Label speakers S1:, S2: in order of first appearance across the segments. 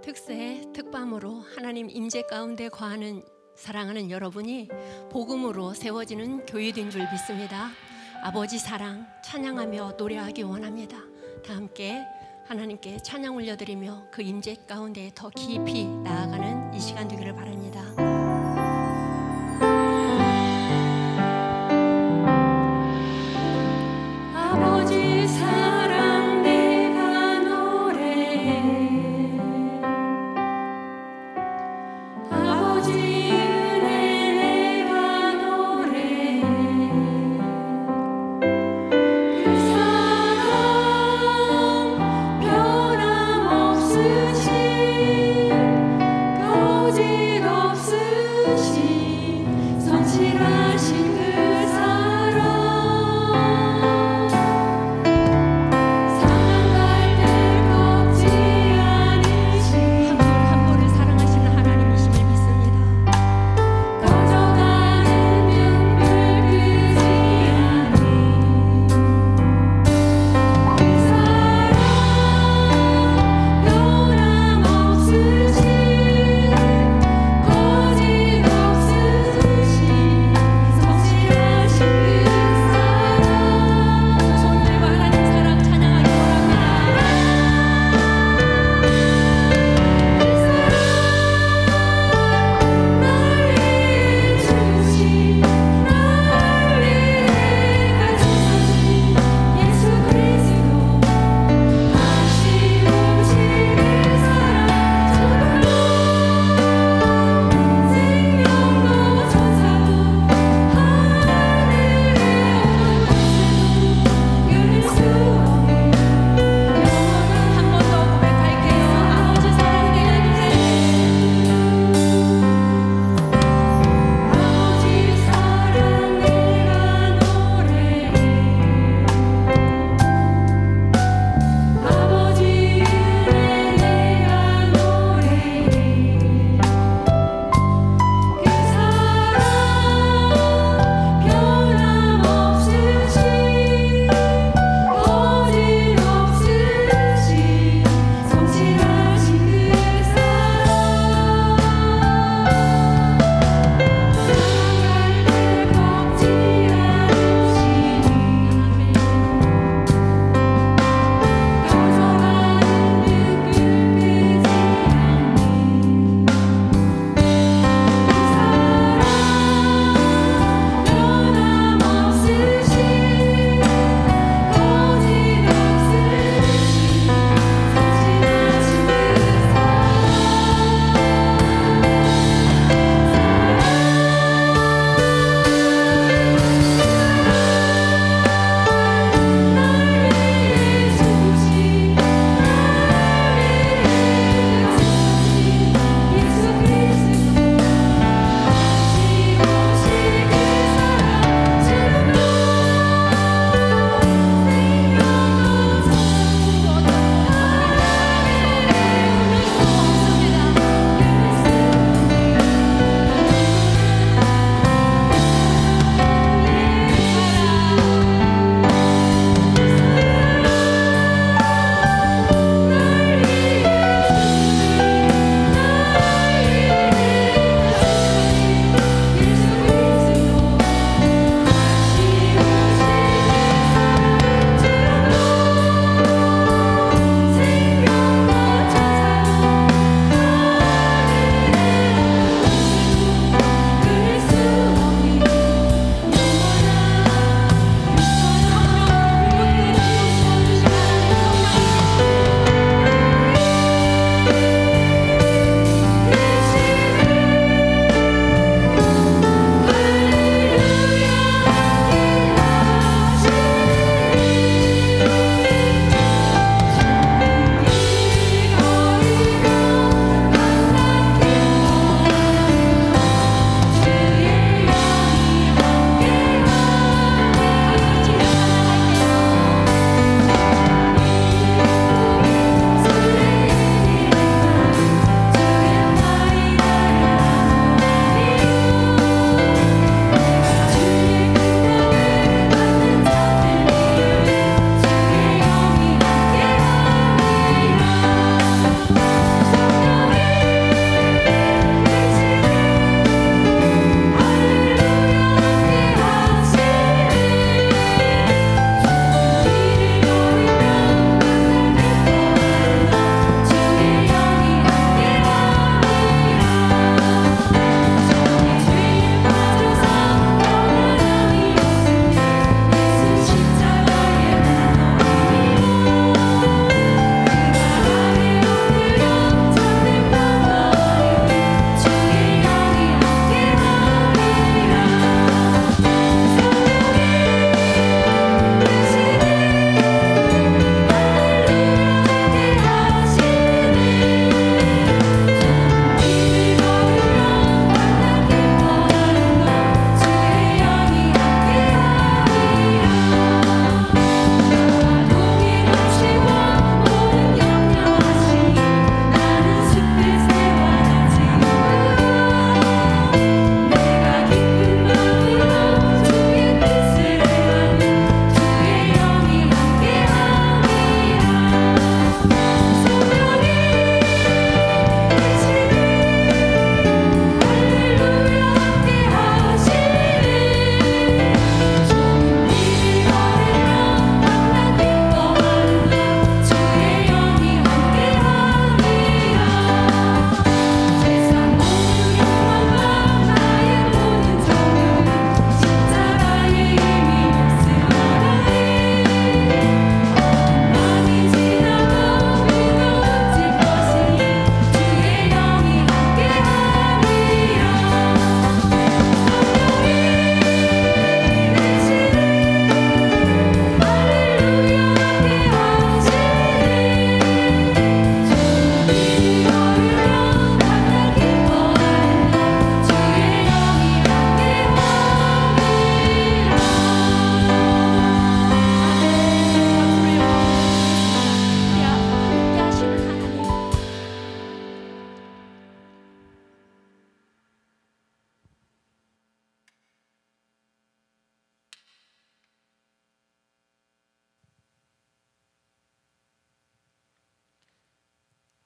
S1: 특세 특밤으로 하나님 임재 가운데 거하는 사랑하는 여러분이 복음으로 세워지는 교회된 줄 믿습니다. 아버지 사랑 찬양하며 노래하기 원합니다. 다 함께 하나님께 찬양 올려드리며 그 임재 가운데 더 깊이 나아가는 이 시간 되기를 바랍니다. 아버지 사랑 내가 노래해, 아버지 은혜 내가 노래해, 그 사랑 변함없으신 거짓없으신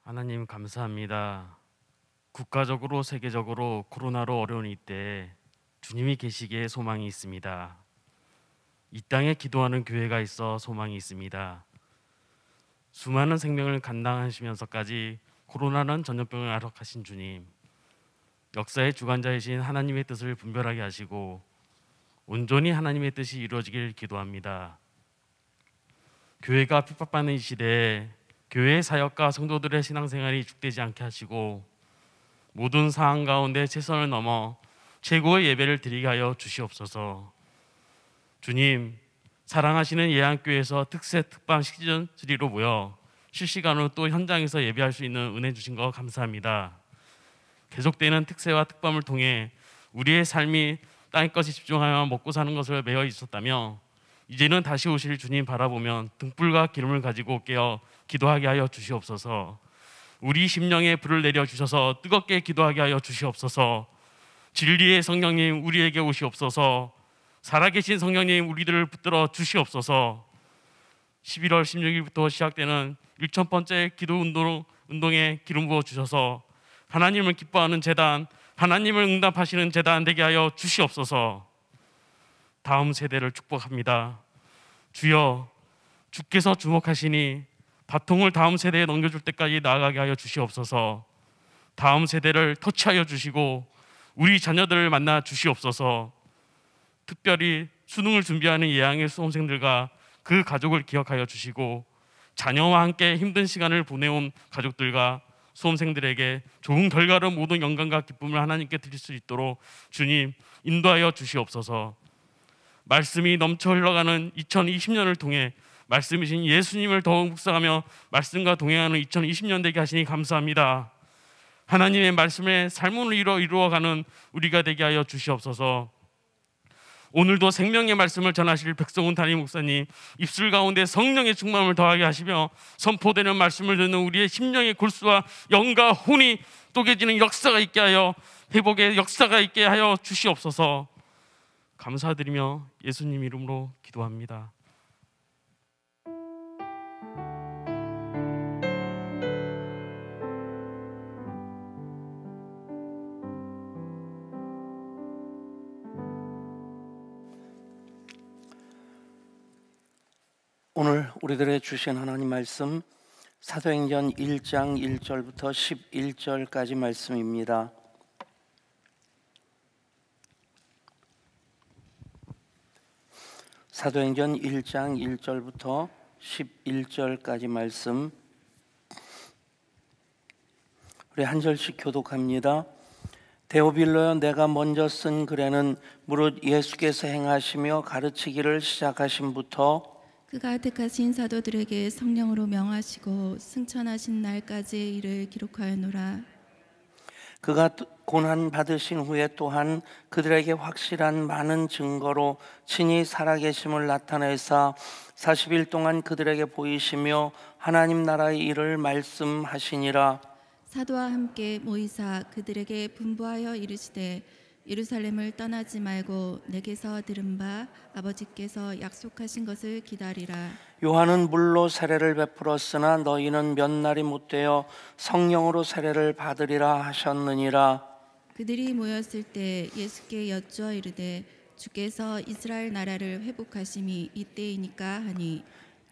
S2: 하나님 감사합니다. 국가적으로 세계적으로 코로나로 어려운 이때 주님이 계시기에 소망이 있습니다. 이 땅에 기도하는 교회가 있어 소망이 있습니다. 수많은 생명을 감당하시면서까지 코로나는 전염병을 알아하신 주님, 역사의 주관자이신 하나님의 뜻을 분별하게 하시고 온전히 하나님의 뜻이 이루어지길 기도합니다. 교회가 핍박받는 이 시대에 교회의 사역과 성도들의 신앙생활이 죽되지 않게 하시고 모든 상황 가운데 최선을 넘어 최고의 예배를 드리게 하여 주시옵소서. 주님, 사랑하시는 예안교회에서 특세 특방 시즌3로 모여 실시간으로 또 현장에서 예배할 수 있는 은혜 주신 거 감사합니다. 계속되는 특세와 특방을 통해 우리의 삶이 땅의 것에 집중하여 먹고 사는 것을 매여 있었다며 이제는 다시 오실 주님 바라보면 등불과 기름을 가지고 깨어 기도하게 하여 주시옵소서. 우리 심령에 불을 내려 주셔서 뜨겁게 기도하게 하여 주시옵소서. 진리의 성령님 우리에게 오시옵소서. 살아계신 성령님 우리들을 붙들어 주시옵소서. 11월 16일부터 시작되는 1000번째 기도 운동에 기름 부어 주셔서 하나님을 기뻐하는 재단, 하나님을 응답하시는 재단 되게 하여 주시옵소서. 다음 세대를 축복합니다. 주여, 주께서 주목하시니 바통을 다음 세대에 넘겨줄 때까지 나아가게 하여 주시옵소서. 다음 세대를 터치하여 주시고 우리 자녀들을 만나 주시옵소서. 특별히 수능을 준비하는 예양의 수험생들과 그 가족을 기억하여 주시고 자녀와 함께 힘든 시간을 보내온 가족들과 수험생들에게 좋은 결과로 모든 영광과 기쁨을 하나님께 드릴 수 있도록 주님 인도하여 주시옵소서. 말씀이 넘쳐 흘러가는 2020년을 통해 말씀이신 예수님을 더욱 묵상하며 말씀과 동행하는 2020년 되게 하시니 감사합니다. 하나님의 말씀에 삶을 이루어가는 우리가 되게 하여 주시옵소서. 오늘도 생명의 말씀을 전하실 백성훈 담임 목사님 입술 가운데 성령의 충만을 더하게 하시며 선포되는 말씀을 듣는 우리의 심령의 골수와 영과 혼이 쪼개지는 역사가 있게 하여 회복의 역사가 있게 하여 주시옵소서. 감사드리며 예수님 이름으로 기도합니다.
S3: 오늘 우리들에게 주신 하나님 말씀 사도행전 1장 1절부터 11절까지 말씀입니다. 사도행전 1장 1절부터 11절까지 말씀 우리 한 절씩 교독합니다. 데오빌로여, 내가 먼저 쓴 글에는 무릇 예수께서 행하시며 가르치기를 시작하심부터
S4: 그가 택하신 사도들에게 성령으로 명하시고 승천하신 날까지의 일을 기록하였노라.
S3: 그가 고난 받으신 후에 또한 그들에게 확실한 많은 증거로 친히 살아계심을 나타내사 40일 동안 그들에게 보이시며 하나님 나라의 일을 말씀하시니라.
S4: 사도와 함께 모이사 그들에게 분부하여 이르시되 예루살렘을 떠나지 말고 내게서 들은 바 아버지께서 약속하신 것을 기다리라.
S3: 요한은 물로 세례를 베풀었으나 너희는 몇 날이 못되어 성령으로 세례를 받으리라 하셨느니라.
S4: 그들이 모였을 때 예수께 여쭈어 이르되 주께서 이스라엘 나라를 회복하심이 이때이니까 하니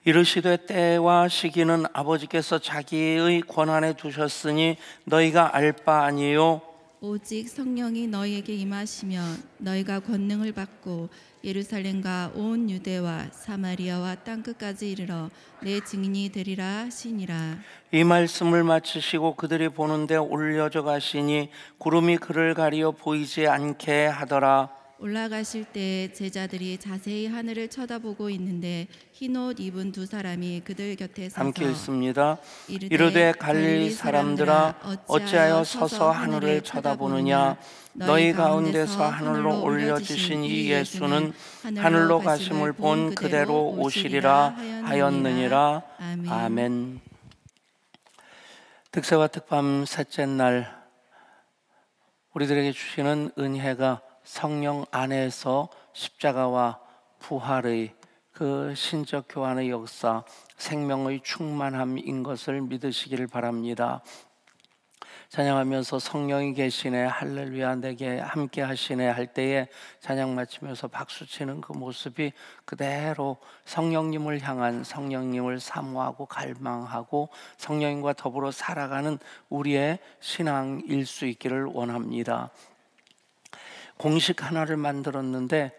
S3: 이르시되 때와 시기는 아버지께서 자기의 권한에 두셨으니 너희가 알 바 아니요.
S4: 오직 성령이 너희에게 임하시면 너희가 권능을 받고 예루살렘과 온 유대와 사마리아와 땅끝까지 이르러 내 증인이 되리라 하시니라.
S3: 이 말씀을 마치시고 그들이 보는데 올려져 가시니 구름이 그를 가리어 보이지 않게 하더라.
S4: 올라가실 때 제자들이 자세히 하늘을 쳐다보고 있는데 흰옷 입은 두 사람이 그들 곁에 서서
S3: 함께 읽습니다. 이르되 갈릴리 사람들아 어찌하여 서서 하늘을 쳐다보느냐. 너희 가운데서 하늘로 올려지신 이 예수는 하늘로 가심을 본 그대로 오시리라 하였느니라. 아멘. 특세와 특밤 셋째 날 우리들에게 주시는 은혜가 성령 안에서 십자가와 부활의 그 신적 교환의 역사, 생명의 충만함인 것을 믿으시기를 바랍니다. 찬양하면서 성령이 계시네, 할렐루야 내게 함께 하시네 할 때에 찬양 마치면서 박수치는 그 모습이 그대로 성령님을 향한, 성령님을 사모하고 갈망하고 성령님과 더불어 살아가는 우리의 신앙일 수 있기를 원합니다. 공식 하나를 만들었는데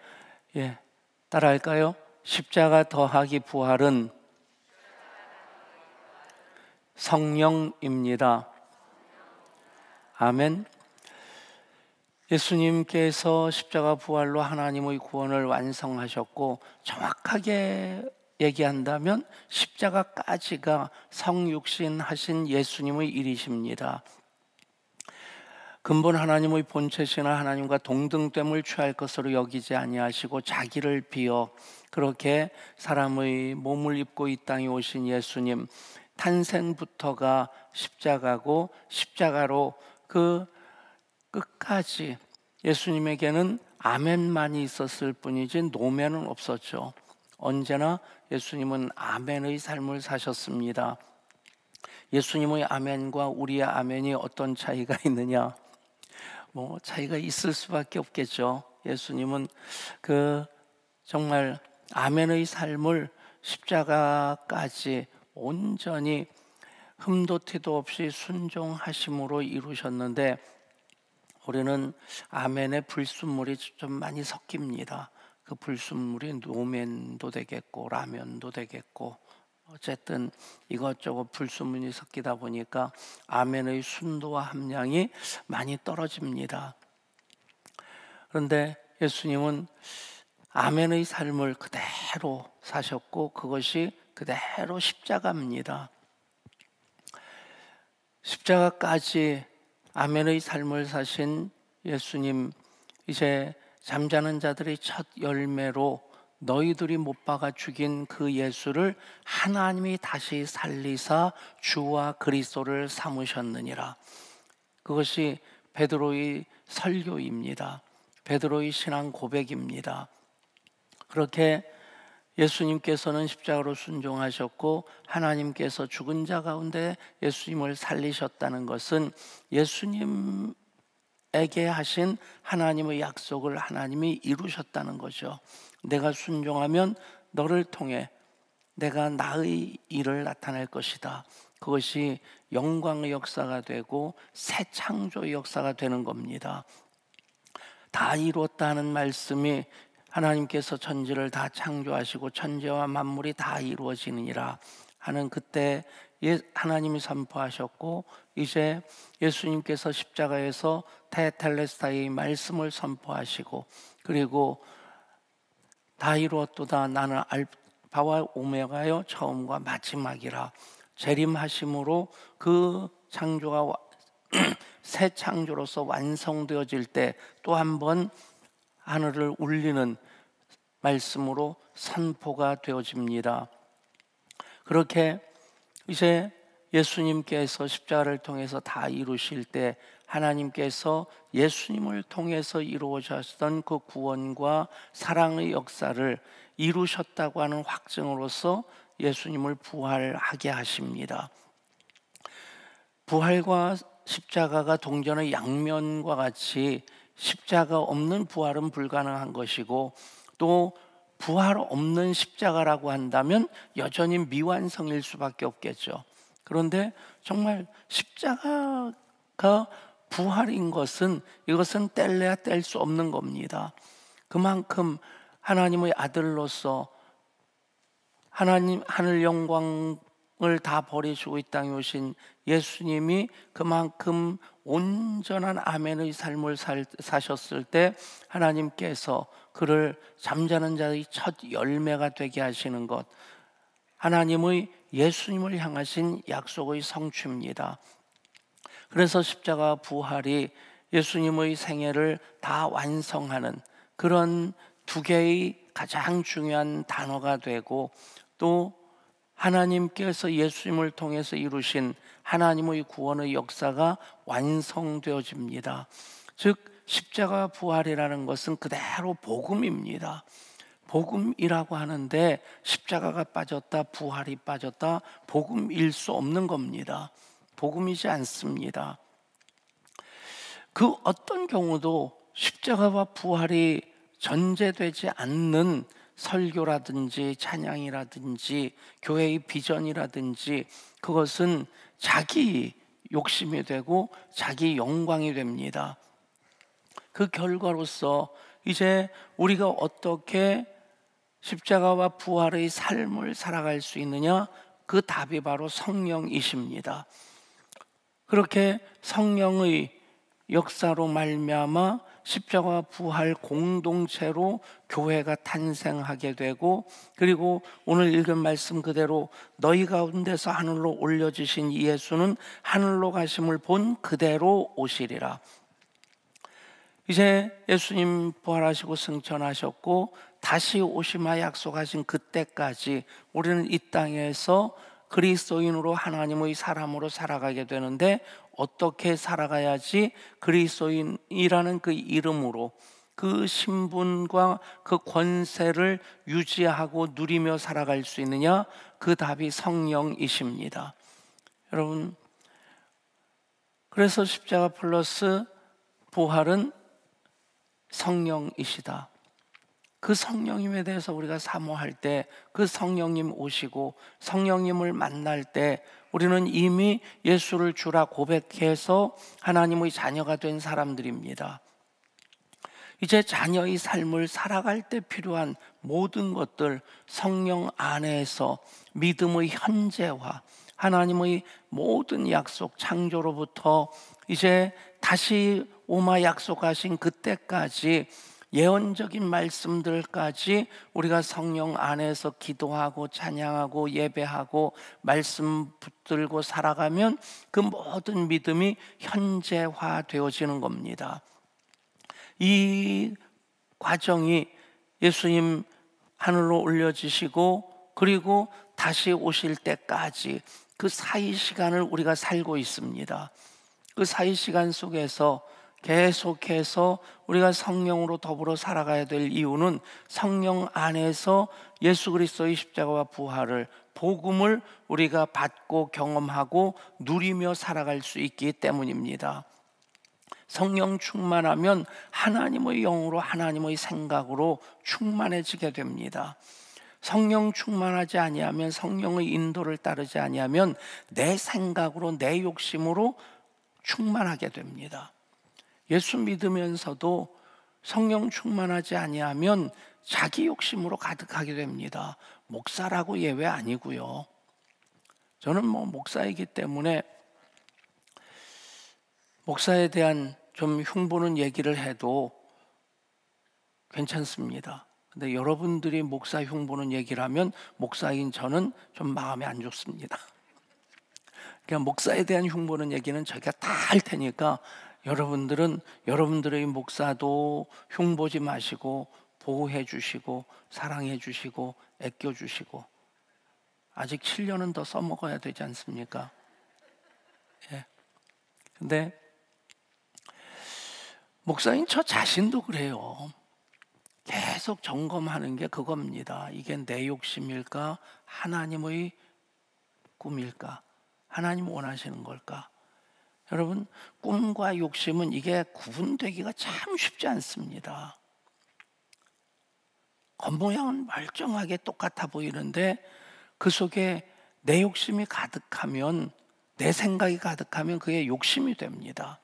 S3: 따라할까요? 십자가 더하기 부활은 성령입니다. 아멘. 예수님께서 십자가 부활로 하나님의 구원을 완성하셨고, 정확하게 얘기한다면 십자가까지가 성육신 하신 예수님의 일이십니다. 근본 하나님의 본체시나 하나님과 동등됨을 취할 것으로 여기지 아니하시고 자기를 비어 그렇게 사람의 몸을 입고 이 땅에 오신 예수님, 탄생부터가 십자가고 십자가로 그 끝까지 예수님에게는 아멘만이 있었을 뿐이지 노멘은 없었죠. 언제나 예수님은 아멘의 삶을 사셨습니다. 예수님의 아멘과 우리의 아멘이 어떤 차이가 있느냐? 차이가 있을 수밖에 없겠죠. 예수님은 그 정말 아멘의 삶을 십자가까지 온전히 흠도 티도 없이 순종하심으로 이루셨는데, 우리는 아멘의 불순물이 좀 많이 섞입니다. 그 불순물이 노멘도 되겠고 라면도 되겠고, 어쨌든 이것저것 불순물이 섞이다 보니까 아멘의 순도와 함량이 많이 떨어집니다. 그런데 예수님은 아멘의 삶을 그대로 사셨고, 그것이 그대로 십자가입니다. 십자가까지 아멘의 삶을 사신 예수님, 이제 잠자는 자들의 첫 열매로 너희들이 못 박아 죽인 그 예수를 하나님이 다시 살리사 주와 그리스도를 삼으셨느니라. 그것이 베드로의 설교입니다. 베드로의 신앙 고백입니다. 그렇게 예수님께서는 십자가로 순종하셨고, 하나님께서 죽은 자 가운데 예수님을 살리셨다는 것은 예수님에게 하신 하나님의 약속을 하나님이 이루셨다는 거죠. 내가 순종하면 너를 통해 내가 나의 일을 나타낼 것이다. 그것이 영광의 역사가 되고 새 창조의 역사가 되는 겁니다. 다 이루었다는 말씀이 하나님께서 천지를 다 창조하시고 천지와 만물이 다 이루어지느니라 하는 그때 하나님이 선포하셨고, 이제 예수님께서 십자가에서 테텔레스타의 말씀을 선포하시고, 그리고 다 이루었도다 나는 알파와 오메가요 처음과 마지막이라 재림하심으로 그 창조가 새 창조로서 완성되어질 때 또 한 번 하늘을 울리는 말씀으로 선포가 되어집니다. 그렇게 이제 예수님께서 십자가를 통해서 다 이루실 때 하나님께서 예수님을 통해서 이루어졌던 그 구원과 사랑의 역사를 이루셨다고 하는 확증으로서 예수님을 부활하게 하십니다. 부활과 십자가가 동전의 양면과 같이 십자가 없는 부활은 불가능한 것이고, 또 부활 없는 십자가라고 한다면 여전히 미완성일 수밖에 없겠죠. 그런데 정말 십자가가 부활인 것은, 이것은 뗄래야 뗄 수 없는 겁니다. 그만큼 하나님의 아들로서 하나님 하늘 영광을 다 버리시고 이 땅에 오신 예수님이 그만큼 온전한 아멘의 삶을 사셨을 때 하나님께서 그를 잠자는 자의 첫 열매가 되게 하시는 것, 하나님의 예수님을 향하신 약속의 성취입니다. 그래서 십자가 부활이 예수님의 생애를 다 완성하는 그런 두 개의 가장 중요한 단어가 되고, 또 하나님께서 예수님을 통해서 이루신 하나님의 구원의 역사가 완성되어집니다. 즉 십자가 부활이라는 것은 그대로 복음입니다. 복음이라고 하는데 십자가가 빠졌다, 부활이 빠졌다, 복음일 수 없는 겁니다. 복음이지 않습니다. 그 어떤 경우도 십자가와 부활이 전제되지 않는 설교라든지 찬양이라든지 교회의 비전이라든지 그것은 자기 욕심이 되고 자기 영광이 됩니다. 그 결과로서 이제 우리가 어떻게 십자가와 부활의 삶을 살아갈 수 있느냐? 그 답이 바로 성령이십니다. 그렇게 성령의 역사로 말미암아 십자가와 부활 공동체로 교회가 탄생하게 되고, 그리고 오늘 읽은 말씀 그대로 너희 가운데서 하늘로 올려지신 예수는 하늘로 가심을 본 그대로 오시리라. 이제 예수님 부활하시고 승천하셨고 다시 오시마 약속하신 그때까지 우리는 이 땅에서 그리스도인으로 하나님의 사람으로 살아가게 되는데, 어떻게 살아가야지 그리스도인이라는 그 이름으로 그 신분과 그 권세를 유지하고 누리며 살아갈 수 있느냐? 그 답이 성령이십니다. 여러분, 그래서 십자가 플러스 부활은 성령이시다. 그 성령님에 대해서 우리가 사모할 때, 그 성령님 오시고 성령님을 만날 때 우리는 이미 예수를 주라 고백해서 하나님의 자녀가 된 사람들입니다. 이제 자녀의 삶을 살아갈 때 필요한 모든 것들, 성령 안에서 믿음의 현재화, 하나님의 모든 약속, 창조로부터 이제 다시 오마 약속하신 그때까지 예언적인 말씀들까지 우리가 성령 안에서 기도하고 찬양하고 예배하고 말씀 붙들고 살아가면 그 모든 믿음이 현재화되어지는 겁니다. 이 과정이 예수님 하늘로 올려지시고 그리고 다시 오실 때까지 그 사이 시간을 우리가 살고 있습니다. 그 사이 시간 속에서 계속해서 우리가 성령으로 더불어 살아가야 될 이유는 성령 안에서 예수 그리스도의 십자가와 부활을, 복음을 우리가 받고 경험하고 누리며 살아갈 수 있기 때문입니다. 성령 충만하면 하나님의 영으로, 하나님의 생각으로 충만해지게 됩니다. 성령 충만하지 아니하면, 성령의 인도를 따르지 아니하면 내 생각으로, 내 욕심으로 충만하게 됩니다. 예수 믿으면서도 성령 충만하지 아니하면 자기 욕심으로 가득하게 됩니다. 목사라고 예외 아니고요. 저는 목사이기 때문에 목사에 대한 좀 흉보는 얘기를 해도 괜찮습니다. 근데 여러분들이 목사 흉보는 얘기를 하면 목사인 저는 좀 마음이 안 좋습니다. 그냥 목사에 대한 흉보는 얘기는 저희가 다 할 테니까 여러분들은 여러분들의 목사도 흉보지 마시고 보호해 주시고 사랑해 주시고 아껴 주시고, 아직 7년은 더 써먹어야 되지 않습니까? 예. 근데 목사인 저 자신도 그래요. 계속 점검하는 게 그겁니다. 이게 내 욕심일까? 하나님의 꿈일까? 하나님 원하시는 걸까? 여러분, 꿈과 욕심은 이게 구분되기가 참 쉽지 않습니다. 겉모양은 멀쩡하게 똑같아 보이는데 그 속에 내 욕심이 가득하면, 내 생각이 가득하면 그게 욕심이 됩니다.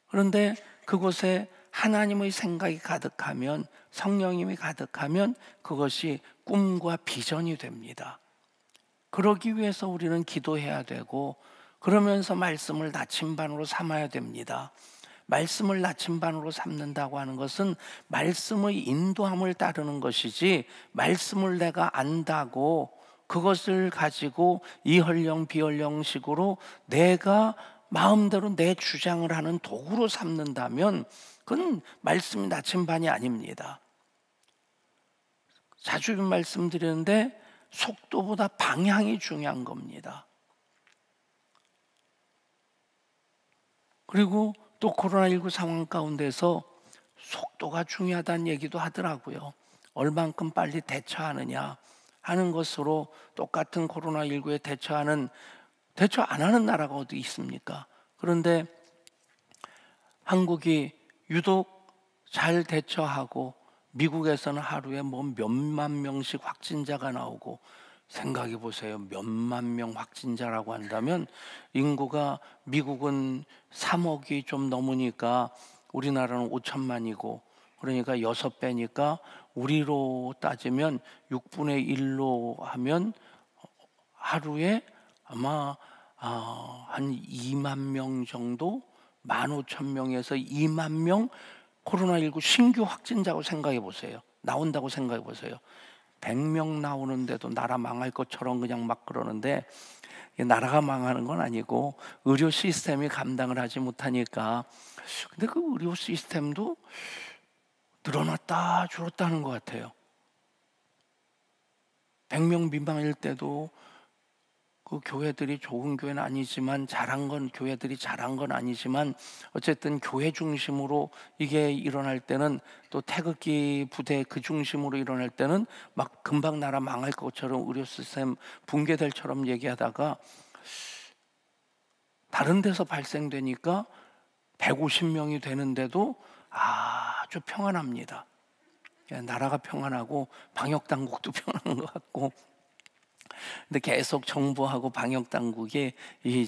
S3: 그런데 그곳에 하나님의 생각이 가득하면, 성령님이 가득하면 그것이 꿈과 비전이 됩니다. 그러기 위해서 우리는 기도해야 되고, 그러면서 말씀을 나침반으로 삼아야 됩니다. 말씀을 나침반으로 삼는다고 하는 것은 말씀의 인도함을 따르는 것이지, 말씀을 내가 안다고 그것을 가지고 이헐령 비헐령식으로 내가 마음대로 내 주장을 하는 도구로 삼는다면 그건 말씀이 나침반이 아닙니다. 자주 말씀드리는데 속도보다 방향이 중요한 겁니다. 그리고 또 코로나19 상황 가운데서 속도가 중요하다는 얘기도 하더라고요. 얼만큼 빨리 대처하느냐 하는 것으로 똑같은 코로나19에 대처 안 하는 나라가 어디 있습니까? 그런데 한국이 유독 잘 대처하고 미국에서는 하루에 뭐 몇만 명씩 확진자가 나오고, 생각해 보세요. 몇만 명 확진자라고 한다면 인구가 미국은 3억이 좀 넘으니까 우리나라는 5천만이고, 그러니까 6배니까 우리로 따지면 6분의 1로 하면 하루에 아마 한 2만 명 정도, 15,000명에서 2만 명 코로나19 신규 확진자고 생각해 보세요. 나온다고 생각해 보세요. 100명 나오는데도 나라 망할 것처럼 그냥 막 그러는데, 나라가 망하는 건 아니고 의료 시스템이 감당을 하지 못하니까. 근데 그 의료 시스템도 늘어났다 줄었다 하는 것 같아요. 100명 미만일 때도 그 교회들이 좋은 교회는 아니지만 교회들이 잘한 건 아니지만 어쨌든 교회 중심으로 이게 일어날 때는, 또 태극기 부대 그 중심으로 일어날 때는 막 금방 나라 망할 것처럼 의료 시스템 붕괴될처럼 얘기하다가 다른 데서 발생되니까 150명이 되는데도 아주 평안합니다. 나라가 평안하고 방역당국도 평안한 것 같고. 근데 계속 정부하고 방역당국이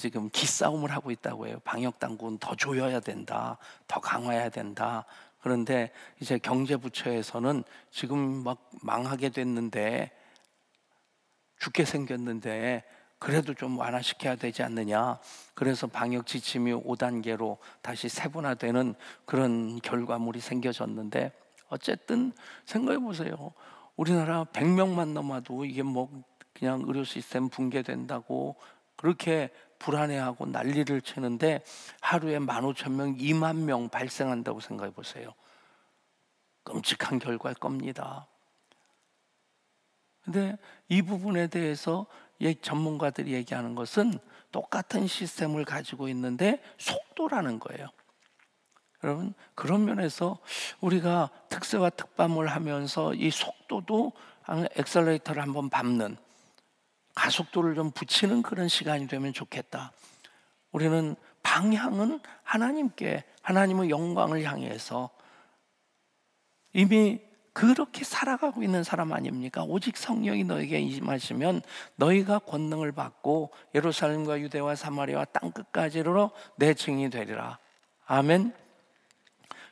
S3: 지금 기싸움을 하고 있다고 해요. 방역당국은 더 조여야 된다, 더 강화해야 된다. 그런데 이제 경제부처에서는 지금 막 망하게 됐는데, 죽게 생겼는데 그래도 좀 완화시켜야 되지 않느냐. 그래서 방역 지침이 5단계로 다시 세분화되는 그런 결과물이 생겨졌는데, 어쨌든 생각해 보세요. 우리나라 100명만 넘어도 이게 뭐 그냥 의료 시스템 붕괴된다고 그렇게 불안해하고 난리를 치는데, 하루에 15,000명, 2만 명 발생한다고 생각해 보세요. 끔찍한 결과일 겁니다. 근데 이 부분에 대해서 전문가들이 얘기하는 것은 똑같은 시스템을 가지고 있는데 속도라는 거예요. 여러분, 그런 면에서 우리가 특세와 특밤을 하면서 이 속도도 엑셀레이터를 한번 밟는, 가속도를 좀 붙이는 그런 시간이 되면 좋겠다. 우리는 방향은 하나님의 영광을 향해서 이미 그렇게 살아가고 있는 사람 아닙니까? 오직 성령이 너에게 임하시면 너희가 권능을 받고 예루살렘과 유대와 사마리아와 땅끝까지 이르러 내 증인이 되리라. 아멘.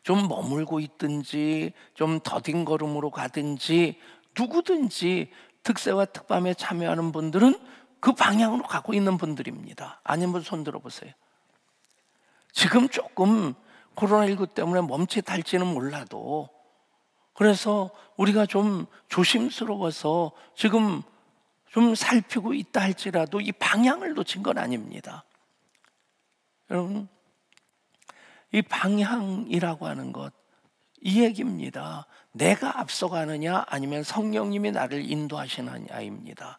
S3: 좀 머물고 있든지 좀 더딘 걸음으로 가든지, 누구든지 특세와 특밤에 참여하는 분들은 그 방향으로 가고 있는 분들입니다. 아니면 손 들어보세요. 지금 조금 코로나19 때문에 멈칫할지는 몰라도, 그래서 우리가 좀 조심스러워서 지금 좀 살피고 있다 할지라도 이 방향을 놓친 건 아닙니다. 여러분, 이 방향이라고 하는 것, 이 얘기입니다. 내가 앞서가느냐 아니면 성령님이 나를 인도하시느냐입니다.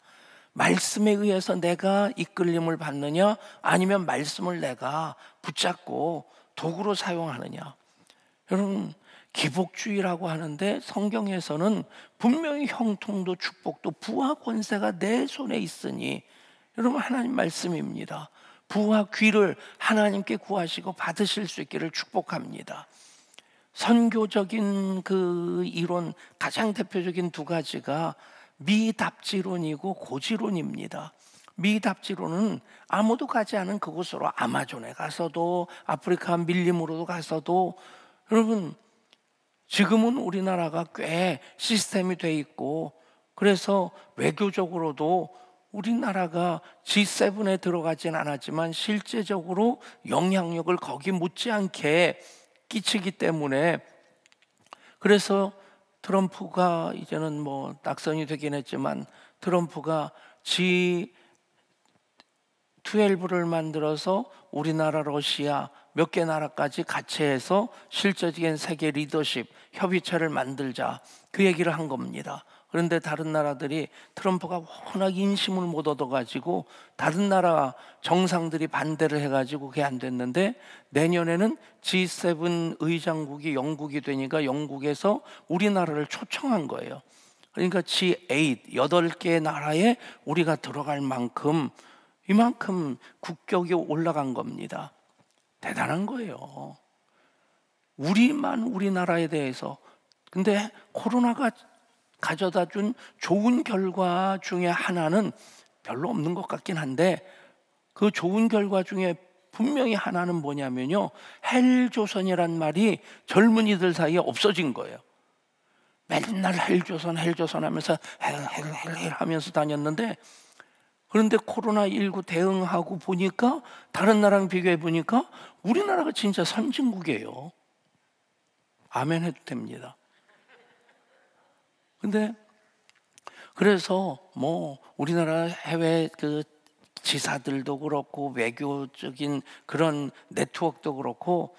S3: 말씀에 의해서 내가 이끌림을 받느냐 아니면 말씀을 내가 붙잡고 도구로 사용하느냐. 여러분, 기복주의라고 하는데 성경에서는 분명히 형통도 축복도 부와 권세가 내 손에 있으니, 여러분, 하나님 말씀입니다. 부와 귀를 하나님께 구하시고 받으실 수 있기를 축복합니다. 선교적인 그 이론, 가장 대표적인 두 가지가 미답지론이고 고지론입니다. 미답지론은 아무도 가지 않은 그곳으로, 아마존에 가서도 아프리카 밀림으로도 가서도, 여러분, 지금은 우리나라가 꽤 시스템이 돼 있고, 그래서 외교적으로도 우리나라가 G7에 들어가진 않았지만 실제적으로 영향력을 거기 못지않게 끼치기 때문에, 그래서 트럼프가 이제는 뭐 낙선이 되긴 했지만 트럼프가 G12를 만들어서 우리나라, 러시아 몇 개 나라까지 같이 해서 실제적인 세계 리더십 협의체를 만들자, 그 얘기를 한 겁니다. 그런데 다른 나라들이 트럼프가 워낙 인심을 못 얻어가지고 다른 나라 정상들이 반대를 해가지고 그게 안 됐는데, 내년에는 G7 의장국이 영국이 되니까 영국에서 우리나라를 초청한 거예요. 그러니까 G8 8개 나라에 우리가 들어갈 만큼 이만큼 국격이 올라간 겁니다. 대단한 거예요. 우리나라에 대해서. 근데 코로나가 가져다 준 좋은 결과 중에 하나는 별로 없는 것 같긴 한데, 그 좋은 결과 중에 분명히 하나는 뭐냐면요, 헬조선이란 말이 젊은이들 사이에 없어진 거예요. 맨날 헬조선 하면서 헬 하면서 다녔는데, 그런데 코로나19 대응하고 보니까 다른 나라랑 비교해 보니까 우리나라가 진짜 선진국이에요. 아멘 해도 됩니다. 근데 그래서 뭐 우리나라 해외 그 지사들도 그렇고 외교적인 그런 네트워크도 그렇고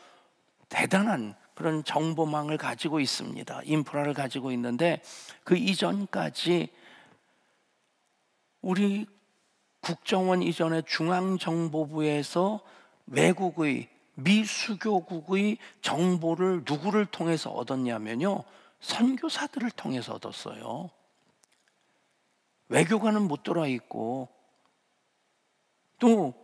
S3: 대단한 그런 정보망을 가지고 있습니다. 인프라를 가지고 있는데, 그 이전까지 우리 국정원 이전에 중앙정보부에서 외국의 미수교국의 정보를 누구를 통해서 얻었냐면요, 선교사들을 통해서 얻었어요. 외교관은 못 들어와 있고, 또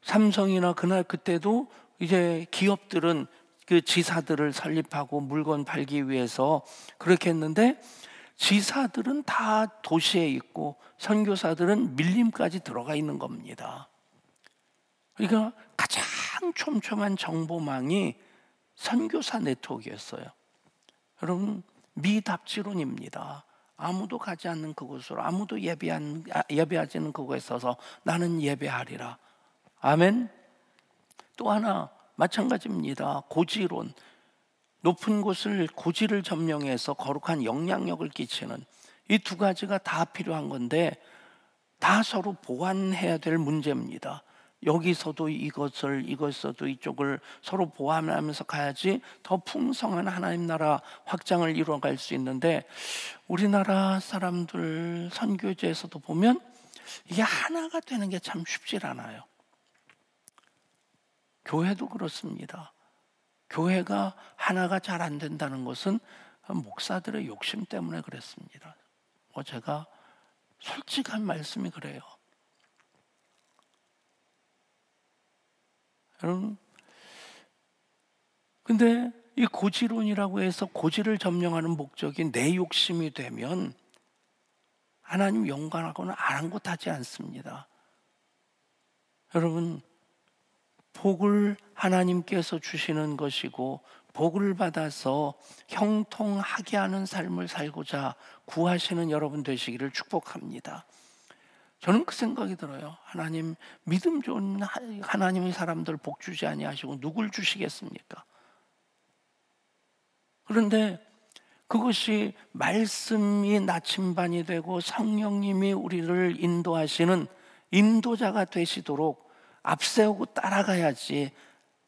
S3: 삼성이나 그때도 이제 기업들은 그 지사들을 설립하고 물건 팔기 위해서 그렇게 했는데, 지사들은 다 도시에 있고 선교사들은 밀림까지 들어가 있는 겁니다. 그러니까 가장 촘촘한 정보망이 선교사 네트워크였어요. 여러분, 미답지론입니다. 아무도 가지 않는 그곳으로, 아무도 예배하지 않는 그곳에 서서 나는 예배하리라. 아멘. 또 하나 마찬가지입니다. 고지론. 높은 곳을 고지를 점령해서 거룩한 영향력을 끼치는, 이 두 가지가 다 필요한 건데 다 서로 보완해야 될 문제입니다. 여기서도 이것서도 이쪽을 서로 보완하면서 가야지 더 풍성한 하나님 나라 확장을 이루어갈 수 있는데, 우리나라 사람들 선교제에서도 보면 이게 하나가 되는 게 참 쉽질 않아요. 교회도 그렇습니다. 교회가 하나가 잘 안 된다는 것은 목사들의 욕심 때문에 그랬습니다. 제가 솔직한 말씀이 그래요. 여러분, 근데 이 고지론이라고 해서 고지를 점령하는 목적이 내 욕심이 되면 하나님 영광하고는 아랑곳하지 않습니다. 여러분, 복을 하나님께서 주시는 것이고 복을 받아서 형통하게 하는 삶을 살고자 구하시는 여러분 되시기를 축복합니다. 저는 그 생각이 들어요. 하나님, 믿음 좋은 하나님의 사람들 복 주지 아니하시고 누굴 주시겠습니까? 그런데 그것이 말씀이 나침반이 되고 성령님이 우리를 인도하시는 인도자가 되시도록 앞세우고 따라가야지,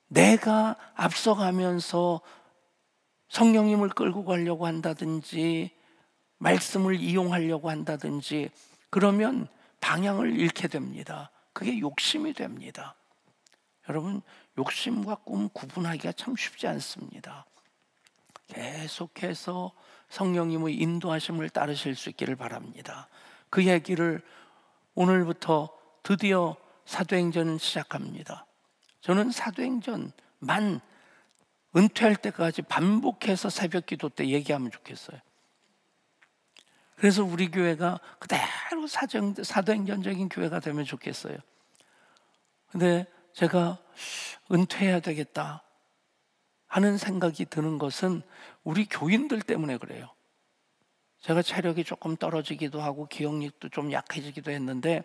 S3: 내가 앞서가면서 성령님을 끌고 가려고 한다든지 말씀을 이용하려고 한다든지 그러면 방향을 잃게 됩니다. 그게 욕심이 됩니다. 여러분, 욕심과 꿈 구분하기가 참 쉽지 않습니다. 계속해서 성령님의 인도하심을 따르실 수 있기를 바랍니다. 그 얘기를 오늘부터 드디어 사도행전은 시작합니다. 저는 사도행전만 은퇴할 때까지 반복해서 새벽 기도 때 얘기하면 좋겠어요. 그래서 우리 교회가 그대로 사도행전적인 교회가 되면 좋겠어요. 근데 제가 은퇴해야 되겠다 하는 생각이 드는 것은 우리 교인들 때문에 그래요. 제가 체력이 조금 떨어지기도 하고 기억력도 좀 약해지기도 했는데,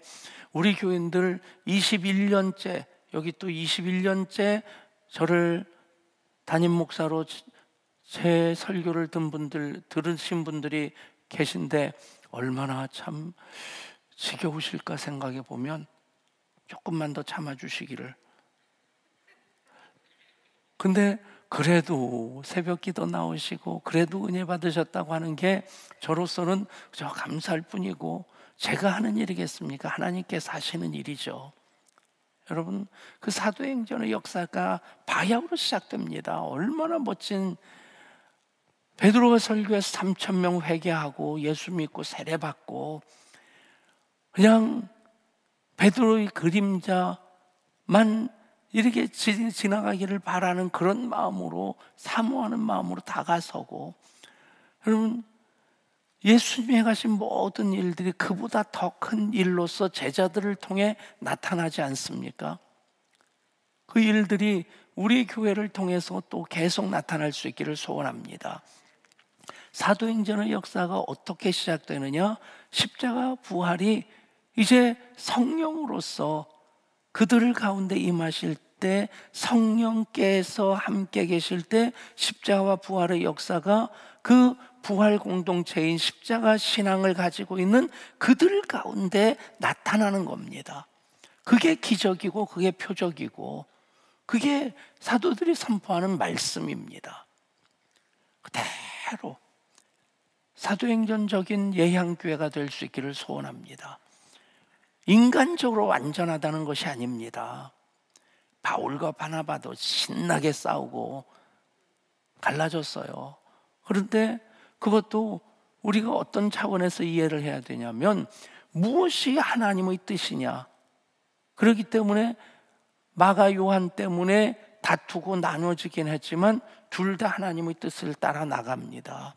S3: 우리 교인들 21년째, 여기 또 21년째 저를 담임 목사로 제 설교를 들으신 분들이 계신데 얼마나 참 지겨우실까 생각해 보면 조금만 더 참아주시기를. 근데 그래도 새벽 기도 나오시고 그래도 은혜 받으셨다고 하는 게 저로서는 그저 감사할 뿐이고, 제가 하는 일이겠습니까? 하나님께서 하시는 일이죠. 여러분, 그 사도행전의 역사가 바야흐로 시작됩니다. 얼마나 멋진, 베드로가 설교해서 3,000명 회개하고 예수 믿고 세례받고, 그냥 베드로의 그림자만 이렇게 지나가기를 바라는 그런 마음으로, 사모하는 마음으로 다가서고, 여러분, 예수님이 행하신 모든 일들이 그보다 더 큰 일로서 제자들을 통해 나타나지 않습니까? 그 일들이 우리 교회를 통해서 또 계속 나타날 수 있기를 소원합니다. 사도행전의 역사가 어떻게 시작되느냐? 십자가 부활이 이제 성령으로서 그들 가운데 임하실 때, 성령께서 함께 계실 때 십자가와 부활의 역사가 그 부활 공동체인 십자가 신앙을 가지고 있는 그들 가운데 나타나는 겁니다. 그게 기적이고 그게 표적이고 그게 사도들이 선포하는 말씀입니다. 그대로 사도행전적인 예향교회가 될 수 있기를 소원합니다. 인간적으로 완전하다는 것이 아닙니다. 바울과 바나바도 신나게 싸우고 갈라졌어요. 그런데 그것도 우리가 어떤 차원에서 이해를 해야 되냐면, 무엇이 하나님의 뜻이냐. 그렇기 때문에 마가 요한 때문에 다투고 나눠지긴 했지만 둘 다 하나님의 뜻을 따라 나갑니다.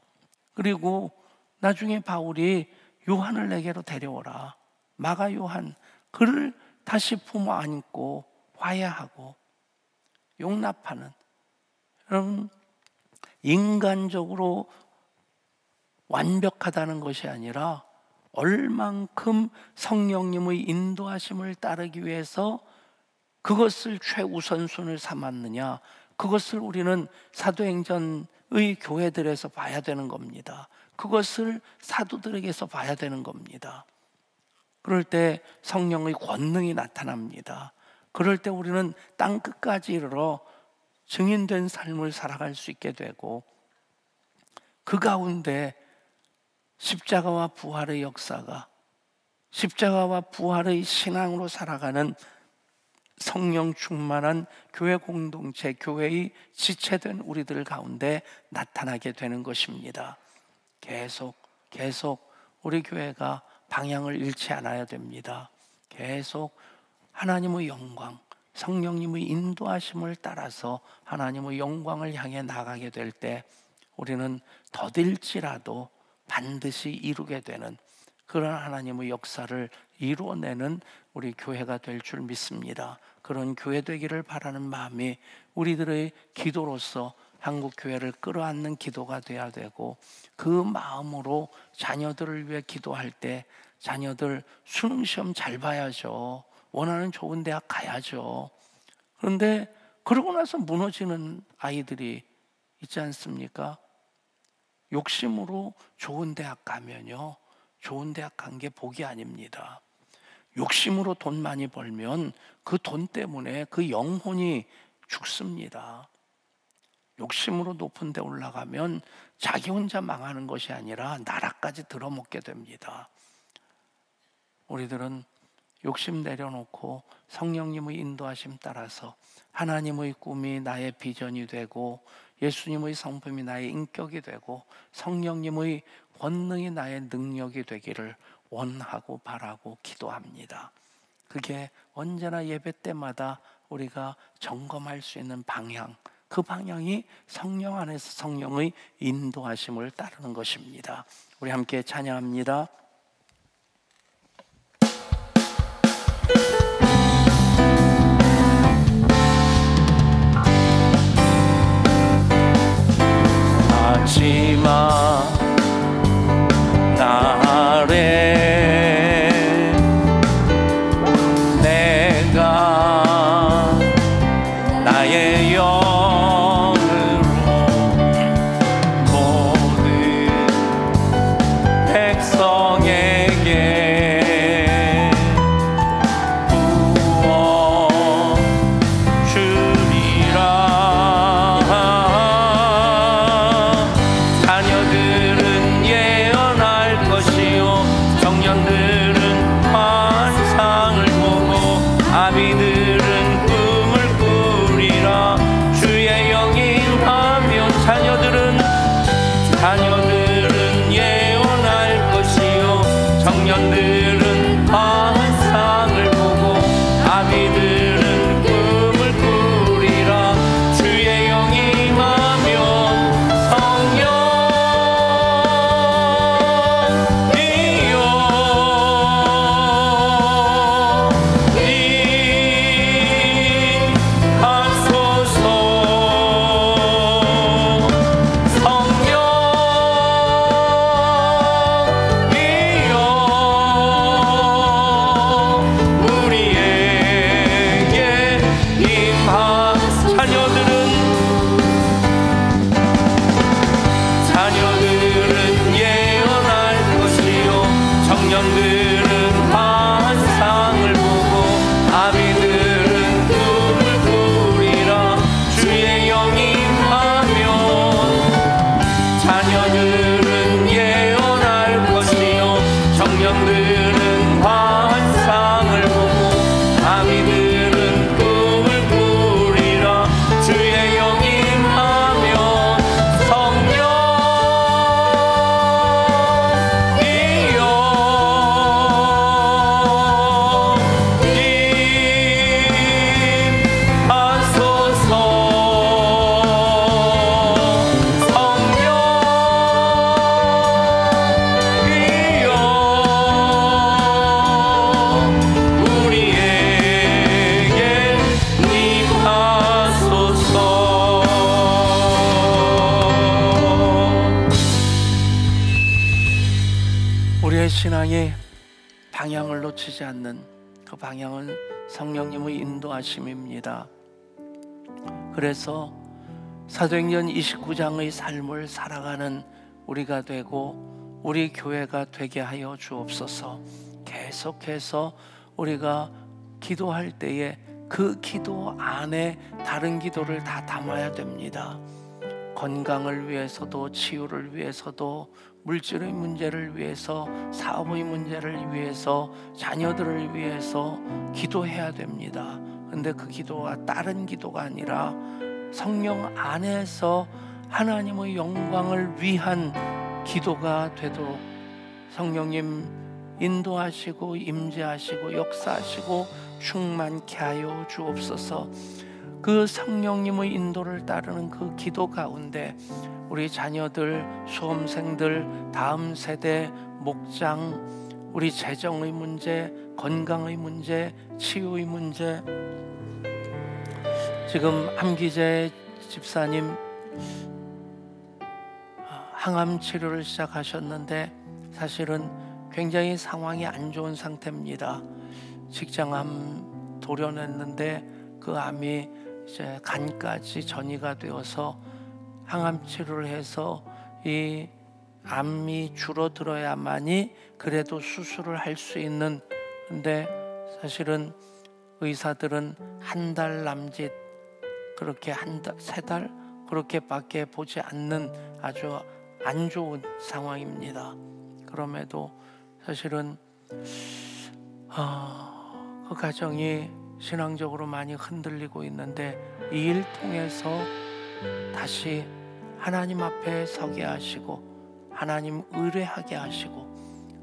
S3: 그리고 나중에 바울이 요한을 내게로 데려오라, 마가 요한, 그를 다시 품어 안고 화해하고 용납하는, 여러분, 인간적으로 완벽하다는 것이 아니라 얼만큼 성령님의 인도하심을 따르기 위해서 그것을 최우선순을 삼았느냐, 그것을 우리는 사도행전의 교회들에서 봐야 되는 겁니다. 그것을 사도들에게서 봐야 되는 겁니다. 그럴 때 성령의 권능이 나타납니다. 그럴 때 우리는 땅 끝까지 이르러 증인된 삶을 살아갈 수 있게 되고, 그 가운데 십자가와 부활의 역사가, 십자가와 부활의 신앙으로 살아가는 성령 충만한 교회 공동체, 교회의 지체된 우리들 가운데 나타나게 되는 것입니다. 계속 우리 교회가 방향을 잃지 않아야 됩니다. 계속 하나님의 영광, 성령님의 인도하심을 따라서 하나님의 영광을 향해 나가게 될 때 우리는 더딜지라도 반드시 이루게 되는 그런 하나님의 역사를 이루어내는 우리 교회가 될 줄 믿습니다. 그런 교회 되기를 바라는 마음이 우리들의 기도로서 한국 교회를 끌어안는 기도가 되어야 되고, 그 마음으로 자녀들을 위해 기도할 때, 자녀들 수능 시험 잘 봐야죠, 원하는 좋은 대학 가야죠. 그런데 그러고 나서 무너지는 아이들이 있지 않습니까? 욕심으로 좋은 대학 가면요, 좋은 대학 간 게 복이 아닙니다. 욕심으로 돈 많이 벌면 그 돈 때문에 그 영혼이 죽습니다. 욕심으로 높은 데 올라가면 자기 혼자 망하는 것이 아니라 나라까지 들어먹게 됩니다. 우리들은 욕심 내려놓고 성령님의 인도하심 따라서 하나님의 꿈이 나의 비전이 되고, 예수님의 성품이 나의 인격이 되고, 성령님의 권능이 나의 능력이 되기를 원하고 바라고 기도합니다. 그게 언제나 예배 때마다 우리가 점검할 수 있는 방향, 그 방향이 성령 안에서 성령의 인도하심을 따르는 것입니다. 우리 함께 찬양합니다. 마지막 날에 내가 나의 영으로 모든 백성의 신앙이 방향을 놓치지 않는 그 방향은 성령님의 인도하심입니다. 그래서 사도행전 29장의 삶을 살아가는 우리가 되고 우리 교회가 되게 하여 주옵소서. 계속해서 우리가 기도할 때에 그 기도 안에 다른 기도를 다 담아야 됩니다. 건강을 위해서도, 치유를 위해서도, 물질의 문제를 위해서, 사업의 문제를 위해서, 자녀들을 위해서 기도해야 됩니다. 근데 그 기도가 다른 기도가 아니라 성령 안에서 하나님의 영광을 위한 기도가 되도록 성령님 인도하시고 임재하시고 역사하시고 충만케 하여 주옵소서. 그 성령님의 인도를 따르는 그 기도 가운데 우리 자녀들, 수험생들, 다음 세대, 목장, 우리 재정의 문제, 건강의 문제, 치유의 문제, 지금 함기재 집사님 항암 치료를 시작하셨는데 사실은 굉장히 상황이 안 좋은 상태입니다. 직장암 도려냈는데 그 암이 이제 간까지 전이가 되어서 항암 치료를 해서 이 암이 줄어들어야만이 그래도 수술을 할 수 있는, 근데 사실은 의사들은 한 달 남짓, 그렇게 한 달, 세 달 그렇게밖에 보지 않는 아주 안 좋은 상황입니다. 그럼에도 사실은 그 가정이 신앙적으로 많이 흔들리고 있는데 이 일 통해서 다시 하나님 앞에 서게 하시고 하나님 의뢰하게 하시고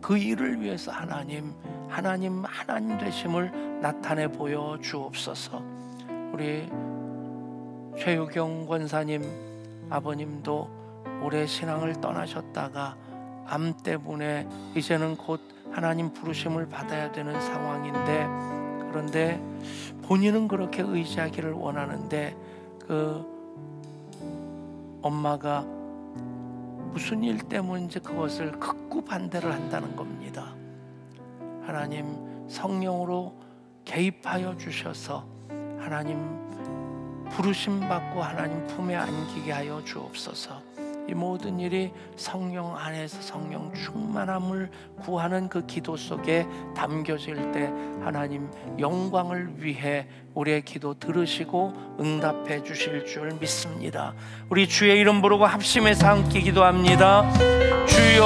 S3: 그 일을 위해서 하나님 되심을 나타내 보여 주옵소서. 우리 최유경 권사님 아버님도 올해 신앙을 떠나셨다가 암 때문에 이제는 곧 하나님 부르심을 받아야 되는 상황인데, 그런데 본인은 그렇게 의지하기를 원하는데 그 엄마가 무슨 일 때문인지 그것을 극구 반대를 한다는 겁니다. 하나님 성령으로 개입하여 주셔서 하나님 부르심 받고 하나님 품에 안기게 하여 주옵소서. 이 모든 일이 성령 안에서 성령 충만함을 구하는 그 기도 속에 담겨질 때 하나님 영광을 위해 우리의 기도 들으시고 응답해 주실 줄 믿습니다. 우리 주의 이름 부르고 합심해서 함께 기도합니다. 주여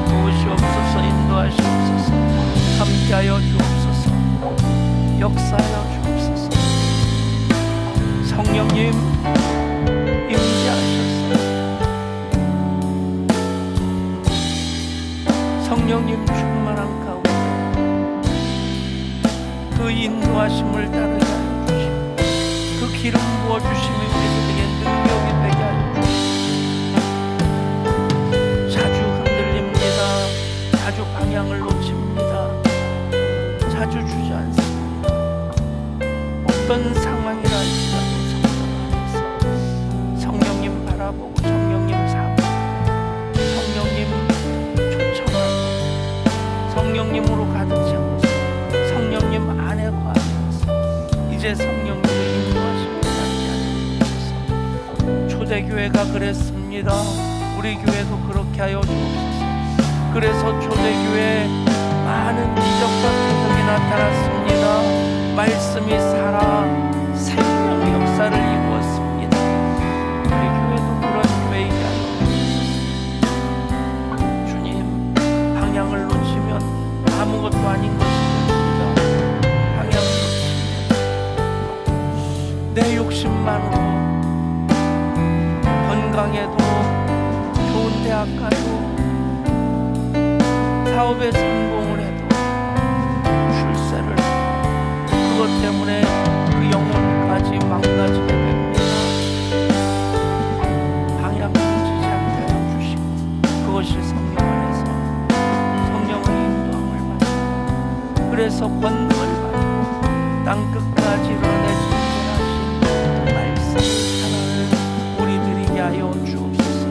S3: 도우시옵소서, 인도하시옵소서, 함께하여 주옵소서, 역사하여 주옵소서. 성령님 임재하셔서 성령님 충만한 가운데 그 인도하심을 따르게 하여 주시고 그 기름 부어주심이 우리들에게 능력이 되게 하여 주시고 자주 흔들립니다. 자주 방향을 놓칩니다. 자주 주저앉습니다. 어떤 상황이라 할지라도 성령님 바라보고 성령님 사모하고 성령님 초청하고 성령님으로 가득 채워서 성령님 안에 거하면서 이제 성령님의 인도하심을 받게 하여 주셔서 초대교회가 그랬습니다. 우리 교회도 그렇게 하여 주옵소서. 그래서 초대교회에 많은 기적과 표적이 나타났습니다. 말씀이 살아 생명의 역사를 이루었습니다. 방향을 놓치면 아무것도 아닌 것입니다. 방향을 놓치면 내 욕심만으로 건강에도 좋은 대학 가도 사업에 성공을 해도 출세를 그것 때문에 그 영혼까지 망가지게 됩니다. 방향을 놓치지 않게 하여 주시고 그것이 성령 안에서 그래서 권능을 받고 땅끝까지 이뤄내 진전하신 말씀의 하나를 우리 드리게 하여 주옵소서.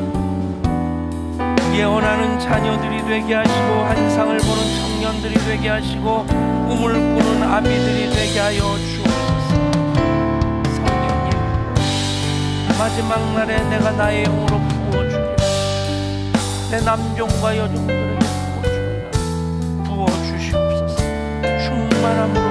S3: 예언하는 자녀들이 되게 하시고 환상을 보는 청년들이 되게 하시고 꿈을 꾸는 아비들이 되게 하여 주옵소서. 성령님, 마지막 날에 내가 나의 영으로 부어주리라. 내 남종과 여종들에게 부어주리라. 부어주시옵소서. 충만함으로